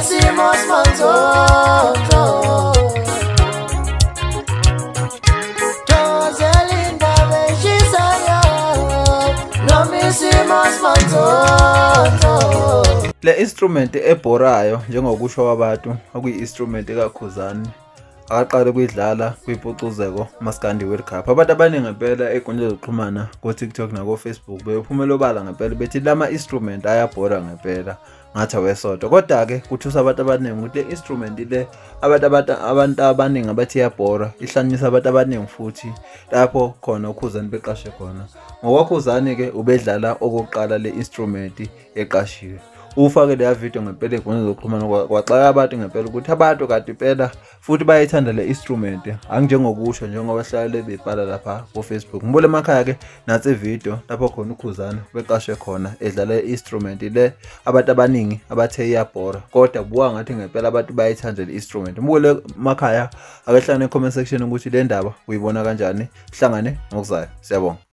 isimo simanzozo Joselinda beshisayo noma isimo simanzozo Le instrument ebhorayo njengokusho kwabantu okuyi-instrument kaKhuzani akaqale kuyidlala kwipucuzeko maskandi World Cup. Abantu abaningi ngempela enkundleni zokuxhumana ku-TikTok nako-Facebook bephumela obala ngempela bethi lama instrument ayabhora ngempela ngathi awesonto. Kodwa-ke kuthusa abantu abaningi ukuthi le instrument le abantu abaningi abathi iyabhora ihlanyisa abantu abaningi futhi lapho khona uKhuzani beqashe khona. NgokwaKhuzani-ke ubedlala okokuqala le instrument eqashiwe. Ufake leya video ngempela enkundleni zokuxhumana kwaxaka abantu ngempela ukuthi abantu kade impela futhi bayayithanda le instrument angijengokusho njengoba hlale bebhala lapha ku Facebook. Ngibule emakhaya-ke natsi video lapho khona uKhuzani beqashe khona edlala i-instrument le abantu abaningi abathe iyabhora kodwa kubuka ngathi ngempela abantu bayayithanda le instrument. Ngibule emakhaya ake hlangane comment section ukuthi le ndaba uyibona kanjani. Hlangane ngokuzayo. Siyabonga.